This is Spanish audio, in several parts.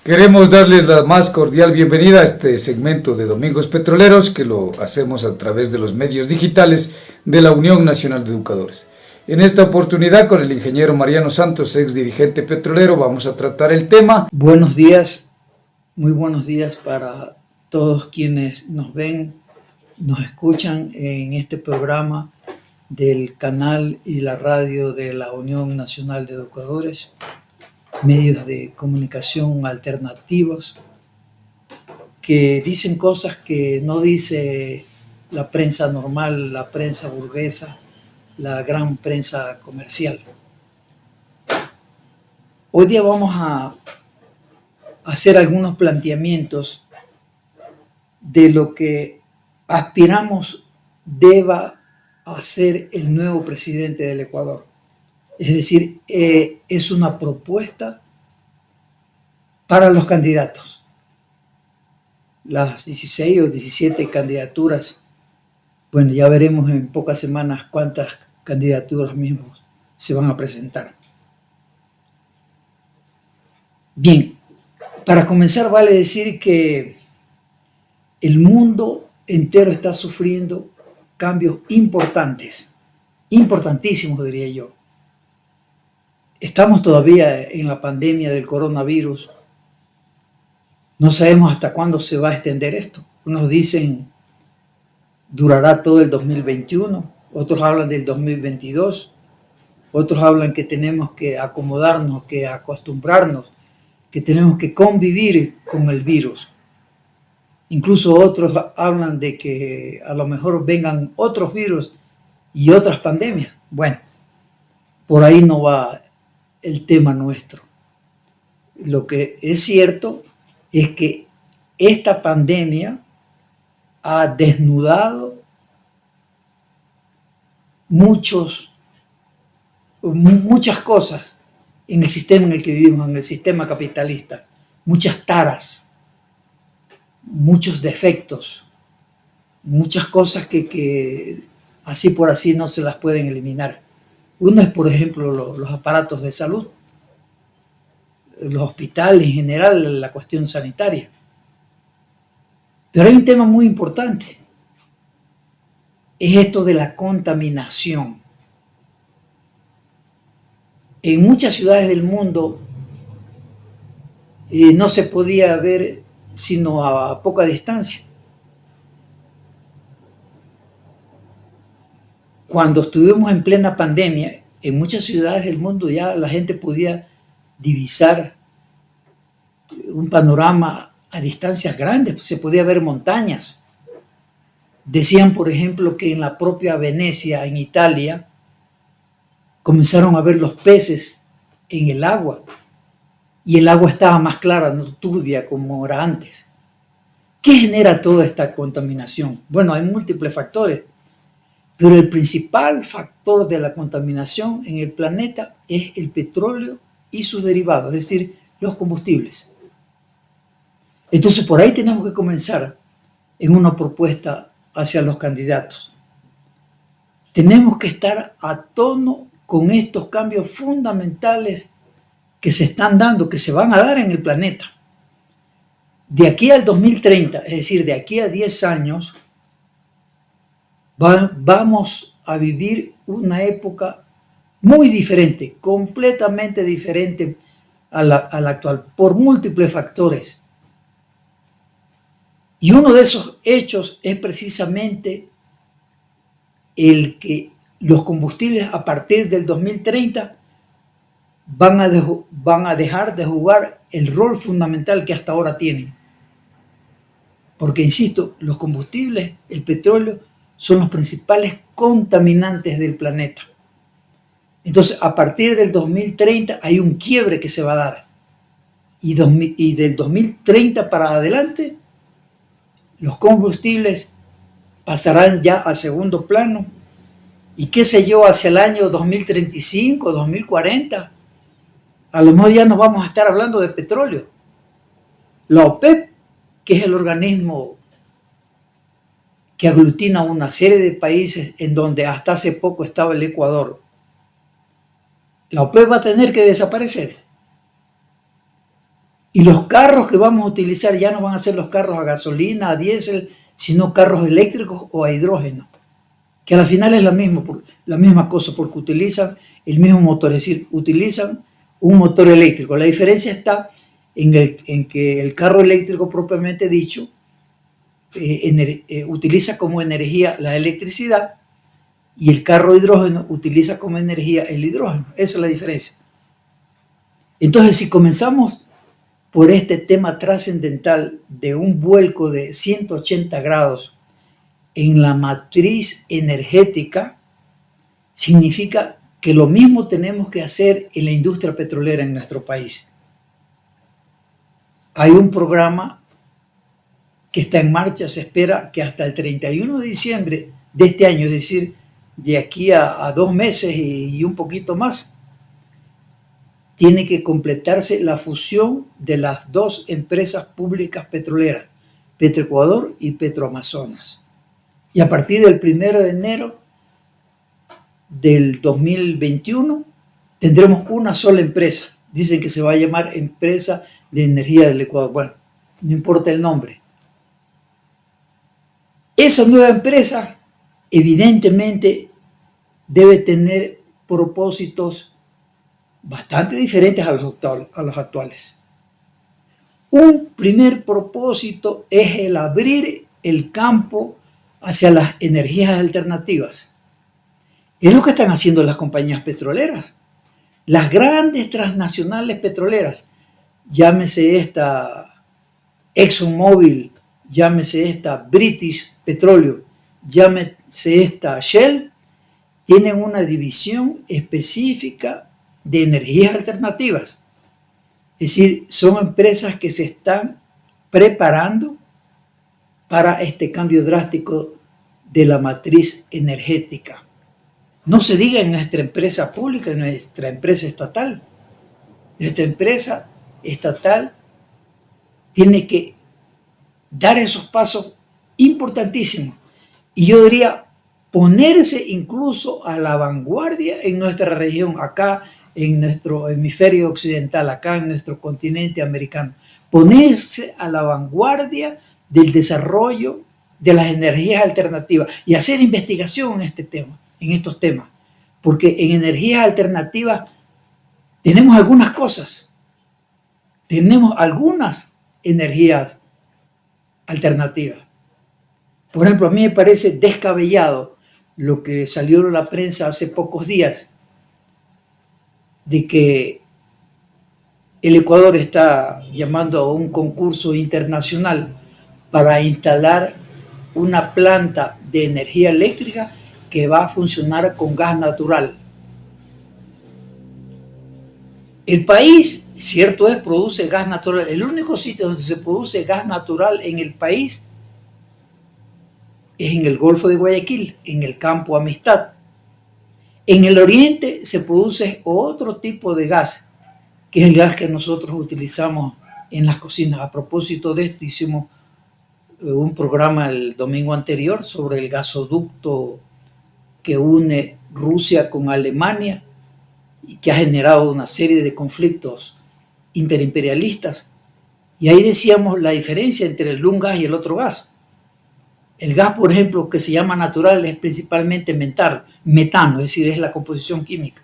Queremos darles la más cordial bienvenida a este segmento de Domingos Petroleros que lo hacemos a través de los medios digitales de la Unión Nacional de Educadores. En esta oportunidad con el ingeniero Mariano Santos, ex dirigente petrolero, vamos a tratar el tema. Buenos días, muy buenos días para todos quienes nos ven, nos escuchan en este programa del canal y la radio de la Unión Nacional de Educadores, medios de comunicación alternativos que dicen cosas que no dice la prensa normal, la prensa burguesa, la gran prensa comercial. Hoy día vamos a hacer algunos planteamientos de lo que aspiramos deba hacer el nuevo presidente del Ecuador. Es decir, es una propuesta para los candidatos. Las 16 o 17 candidaturas, bueno, ya veremos en pocas semanas cuántas candidaturas mismos se van a presentar. Bien, para comenzar vale decir que el mundo entero está sufriendo cambios importantes, importantísimos diría yo. Estamos todavía en la pandemia del coronavirus. No sabemos hasta cuándo se va a extender esto. Unos dicen durará todo el 2021, otros hablan del 2022, otros hablan que tenemos que acomodarnos, que acostumbrarnos, que tenemos que convivir con el virus. Incluso otros hablan de que a lo mejor vengan otros virus y otras pandemias. Bueno, por ahí no va el tema nuestro. Lo que es cierto es que esta pandemia ha desnudado muchas cosas en el sistema en el que vivimos, en el sistema capitalista, muchas taras, muchos defectos, muchas cosas que así por así no se las pueden eliminar. Uno es, por ejemplo, los aparatos de salud, los hospitales en general, la cuestión sanitaria. Pero hay un tema muy importante, es esto de la contaminación. En muchas ciudades del mundo no se podía ver sino a poca distancia. Cuando estuvimos en plena pandemia, en muchas ciudades del mundo ya la gente podía divisar un panorama a distancias grandes, se podía ver montañas. Decían, por ejemplo, que en la propia Venecia, en Italia, comenzaron a ver los peces en el agua y el agua estaba más clara, no turbia como era antes. ¿Qué genera toda esta contaminación? Bueno, hay múltiples factores, pero el principal factor de la contaminación en el planeta es el petróleo y sus derivados, es decir, los combustibles. Entonces, por ahí tenemos que comenzar en una propuesta hacia los candidatos. Tenemos que estar a tono con estos cambios fundamentales que se están dando, que se van a dar en el planeta. De aquí al 2030, es decir, de aquí a 10 años, vamos a vivir una época muy diferente, completamente diferente a la actual, por múltiples factores. Y uno de esos hechos es precisamente el que los combustibles a partir del 2030 van a dejar de jugar el rol fundamental que hasta ahora tienen. Porque, insisto, los combustibles, el petróleo, son los principales contaminantes del planeta. Entonces, a partir del 2030 hay un quiebre que se va a dar. Y del 2030 para adelante, los combustibles pasarán ya a segundo plano. Y qué sé yo, hacia el año 2035, 2040, a lo mejor ya nos vamos a estar hablando de petróleo. La OPEP, que es el organismo que aglutina una serie de países en donde hasta hace poco estaba el Ecuador, la OPEP va a tener que desaparecer. Y los carros que vamos a utilizar ya no van a ser los carros a gasolina, a diésel, sino carros eléctricos o a hidrógeno, que al final es la misma cosa, porque utilizan el mismo motor, es decir, utilizan un motor eléctrico. La diferencia está en que el carro eléctrico propiamente dicho utiliza como energía la electricidad y el carro hidrógeno utiliza como energía el hidrógeno. Esa es la diferencia. Entonces, si comenzamos por este tema trascendental de un vuelco de 180 grados en la matriz energética, significa que lo mismo tenemos que hacer en la industria petrolera en nuestro país. Hay un programa que está en marcha, se espera que hasta el 31 de diciembre de este año, es decir, de aquí a 2 meses y un poquito más, tiene que completarse la fusión de las 2 empresas públicas petroleras, Petroecuador y Petroamazonas. Y a partir del 1 de enero del 2021 tendremos una sola empresa. Dicen que se va a llamar Empresa de Energía del Ecuador. Bueno, no importa el nombre. Esa nueva empresa evidentemente debe tener propósitos bastante diferentes a los actuales. Un primer propósito es el abrir el campo hacia las energías alternativas. Es lo que están haciendo las compañías petroleras. Las grandes transnacionales petroleras, llámese esta ExxonMobil, llámese esta British Petroleum, llámese esta Shell, tienen una división específica de energías alternativas. Es decir, son empresas que se están preparando para este cambio drástico de la matriz energética. No se diga en nuestra empresa pública, en nuestra empresa estatal. Nuestra empresa estatal tiene que dar esos pasos importantísimos. Y yo diría ponerse incluso a la vanguardia en nuestra región, acá en nuestro hemisferio occidental, acá en nuestro continente americano. Ponerse a la vanguardia del desarrollo de las energías alternativas y hacer investigación en estos temas. Porque en energías alternativas tenemos algunas cosas. Tenemos algunas energías alternativas. Por ejemplo, a mí me parece descabellado lo que salió en la prensa hace pocos días de que el Ecuador está llamando a un concurso internacional para instalar una planta de energía eléctrica que va a funcionar con gas natural. El país, cierto es, produce gas natural. El único sitio donde se produce gas natural en el país es en el Golfo de Guayaquil, en el campo Amistad. En el oriente se produce otro tipo de gas, que es el gas que nosotros utilizamos en las cocinas. A propósito de esto, hicimos un programa el domingo anterior sobre el gasoducto que une Rusia con Alemania y que ha generado una serie de conflictos interimperialistas. Y ahí decíamos la diferencia entre un gas y el otro gas. El gas, por ejemplo, que se llama natural es principalmente metano, es decir, es la composición química.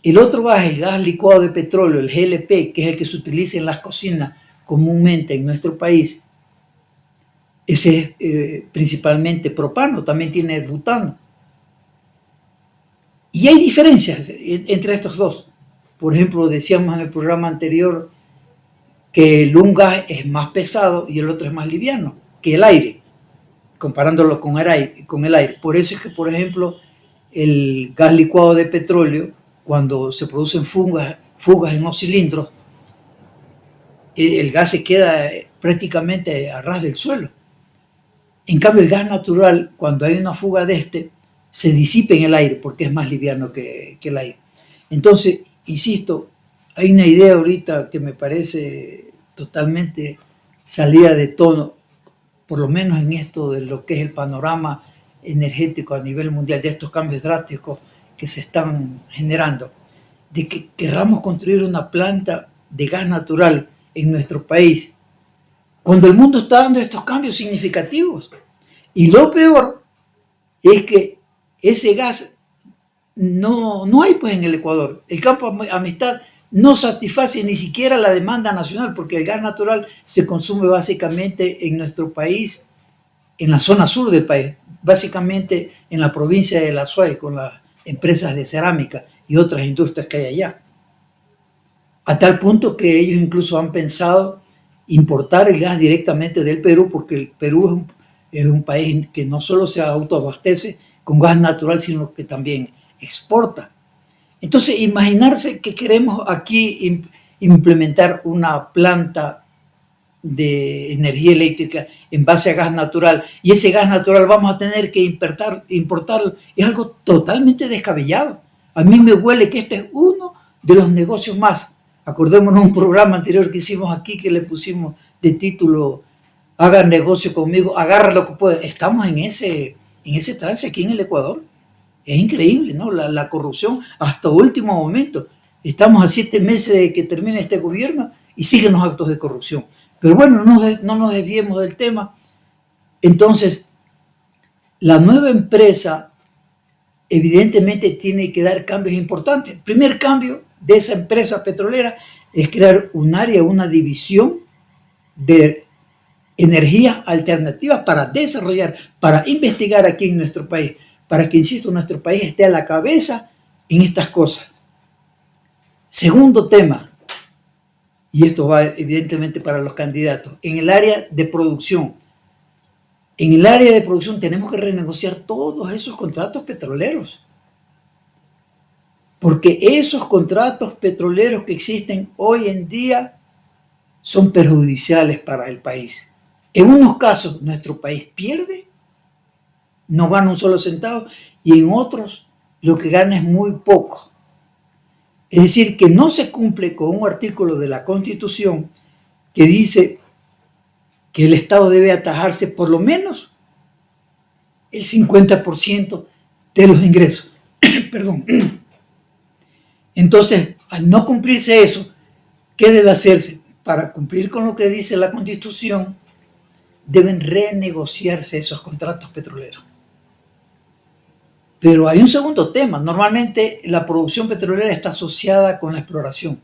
El otro gas, el gas licuado de petróleo, el GLP, que es el que se utiliza en las cocinas comúnmente en nuestro país, ese es principalmente propano, también tiene butano. Y hay diferencias entre estos dos. Por ejemplo, decíamos en el programa anterior que el un gas es más pesado y el otro es más liviano que el aire, comparándolo con el aire. Por eso es que, por ejemplo, el gas licuado de petróleo, cuando se producen fugas en los cilindros, el gas se queda prácticamente a ras del suelo. En cambio, el gas natural, cuando hay una fuga se disipa en el aire porque es más liviano que el aire. Entonces, insisto, hay una idea ahorita que me parece totalmente salida de tono, por lo menos en esto de lo que es el panorama energético a nivel mundial, de estos cambios drásticos que se están generando, de que querramos construir una planta de gas natural en nuestro país, cuando el mundo está dando estos cambios significativos. Y lo peor es que ese gas no hay pues en el Ecuador. El campo Amistad no satisface ni siquiera la demanda nacional, porque el gas natural se consume básicamente en nuestro país, en la zona sur del país, básicamente en la provincia de La Suay, con las empresas de cerámica y otras industrias que hay allá. A tal punto que ellos incluso han pensado importar el gas directamente del Perú, porque el Perú es un país que no solo se autoabastece con gas natural, sino que también exporta. Entonces, imaginarse que queremos aquí implementar una planta de energía eléctrica en base a gas natural, y ese gas natural vamos a tener que importarlo, es algo totalmente descabellado. A mí me huele que este es uno de los negocios más. Acordémonos un programa anterior que hicimos aquí que le pusimos de título "Haga negocio conmigo, agarra lo que puede". Estamos en ese trance aquí en el Ecuador. Es increíble, ¿no? La corrupción hasta último momento. Estamos a 7 meses de que termine este gobierno y siguen los actos de corrupción. Pero bueno, no nos desviemos del tema. Entonces, la nueva empresa evidentemente tiene que dar cambios importantes. El primer cambio de esa empresa petrolera es crear un área, una división de energías alternativas para desarrollar, para investigar aquí en nuestro país, para que, insisto, nuestro país esté a la cabeza en estas cosas. Segundo tema, y esto va evidentemente para los candidatos, en el área de producción. En el área de producción tenemos que renegociar todos esos contratos petroleros, porque esos contratos petroleros que existen hoy en día son perjudiciales para el país. En unos casos nuestro país pierde, no gana un solo centavo, y en otros lo que gana es muy poco. Es decir, que no se cumple con un artículo de la Constitución que dice que el Estado debe atajarse por lo menos el 50% de los ingresos. Perdón. Entonces, al no cumplirse eso, ¿qué debe hacerse? Para cumplir con lo que dice la Constitución, deben renegociarse esos contratos petroleros. Pero hay un segundo tema. Normalmente la producción petrolera está asociada con la exploración.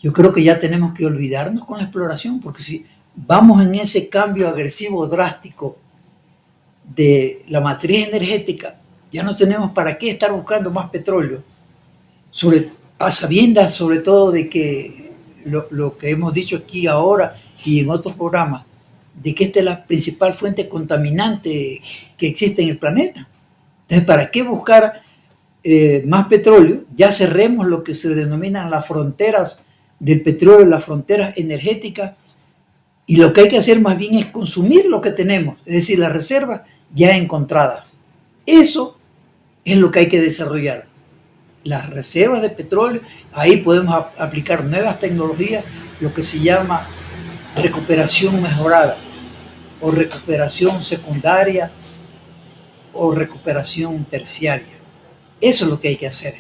Yo creo que ya tenemos que olvidarnos con la exploración, porque si vamos en ese cambio agresivo, drástico de la matriz energética, ya no tenemos para qué estar buscando más petróleo, a sabiendas sobre todo de que lo que hemos dicho aquí ahora y en otros programas, de que esta es la principal fuente contaminante que existe en el planeta. Entonces, ¿para qué buscar más petróleo? Ya cerremos lo que se denominan las fronteras del petróleo, las fronteras energéticas, y lo que hay que hacer más bien es consumir lo que tenemos, es decir, las reservas ya encontradas. Eso es lo que hay que desarrollar. Las reservas de petróleo, ahí podemos aplicar nuevas tecnologías, lo que se llama recuperación mejorada, o recuperación secundaria, o recuperación terciaria. Eso es lo que hay que hacer.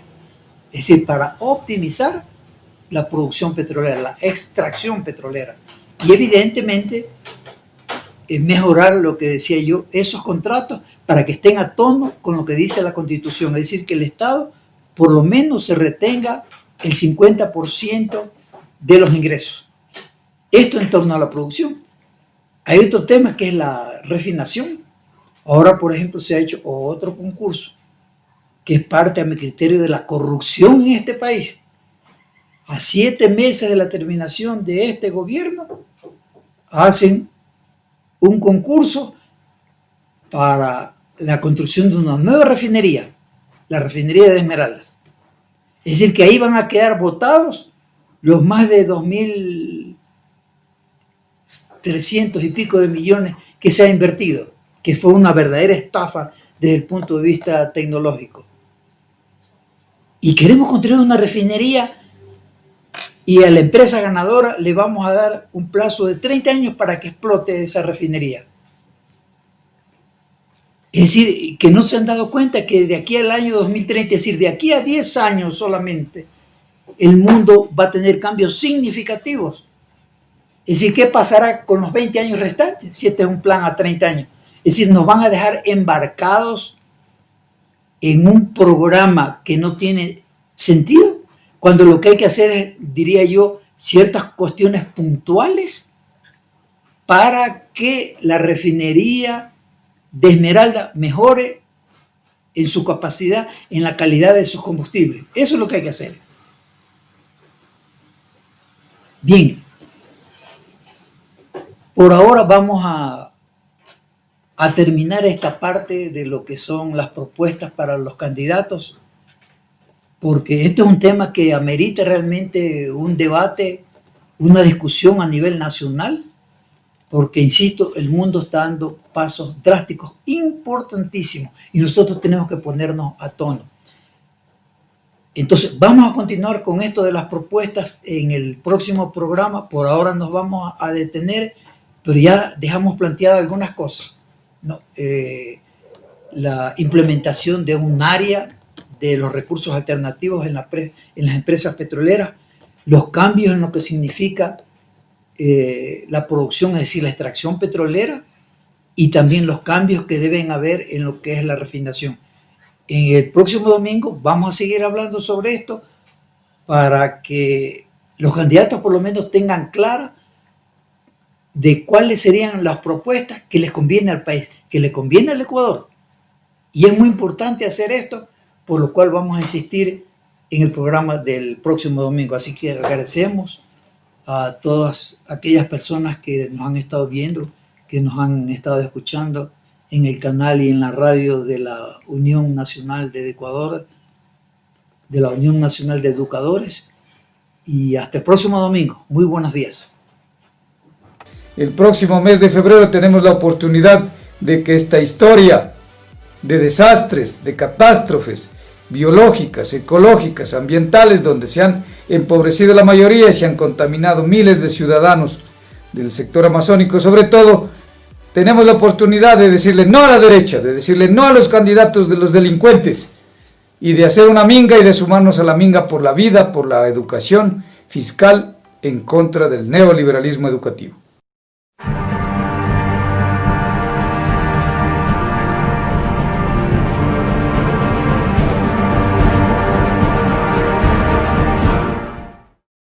Es decir, para optimizar la producción petrolera, la extracción petrolera. Y evidentemente mejorar lo que decía yo, esos contratos para que estén a tono con lo que dice la Constitución. Es decir, que el Estado por lo menos se retenga el 50% de los ingresos. Esto en torno a la producción. Hay otro tema que es la refinación. Ahora, por ejemplo, se ha hecho otro concurso que es parte, a mi criterio, de la corrupción en este país. A 7 meses de la terminación de este gobierno, hacen un concurso para la construcción de una nueva refinería, la refinería de Esmeraldas. Es decir, que ahí van a quedar botados los más de 2.300 y pico de millones que se ha invertido, que fue una verdadera estafa desde el punto de vista tecnológico. Y queremos construir una refinería y a la empresa ganadora le vamos a dar un plazo de 30 años para que explote esa refinería. Es decir, que no se han dado cuenta que de aquí al año 2030, es decir, de aquí a 10 años solamente, el mundo va a tener cambios significativos. Es decir, ¿qué pasará con los 20 años restantes? Si este es un plan a 30 años. Es decir, nos van a dejar embarcados en un programa que no tiene sentido, cuando lo que hay que hacer es, diría yo, ciertas cuestiones puntuales para que la refinería de Esmeralda mejore en su capacidad, en la calidad de sus combustibles. Eso es lo que hay que hacer. Bien, por ahora vamos a terminar esta parte de lo que son las propuestas para los candidatos, porque este es un tema que amerita realmente un debate, una discusión a nivel nacional, porque, insisto, el mundo está dando pasos drásticos importantísimos y nosotros tenemos que ponernos a tono. Entonces, vamos a continuar con esto de las propuestas en el próximo programa. Por ahora nos vamos a detener, pero ya dejamos planteadas algunas cosas. No, la implementación de un área de los recursos alternativos en las empresas petroleras, los cambios en lo que significa la producción, es decir, la extracción petrolera, y también los cambios que deben haber en lo que es la refinación. En el próximo domingo vamos a seguir hablando sobre esto para que los candidatos por lo menos tengan clara de cuáles serían las propuestas que les conviene al país, que le conviene al Ecuador. Y es muy importante hacer esto, por lo cual vamos a insistir en el programa del próximo domingo. Así que agradecemos a todas aquellas personas que nos han estado viendo, que nos han estado escuchando en el canal y en la radio de la Unión Nacional de Ecuador, de la Unión Nacional de Educadores. Y hasta el próximo domingo. Muy buenos días. El próximo mes de febrero tenemos la oportunidad de que esta historia de desastres, de catástrofes biológicas, ecológicas, ambientales, donde se han empobrecido la mayoría y se han contaminado miles de ciudadanos del sector amazónico, sobre todo, tenemos la oportunidad de decirle no a la derecha, de decirle no a los candidatos de los delincuentes y de hacer una minga y de sumarnos a la minga por la vida, por la educación fiscal en contra del neoliberalismo educativo.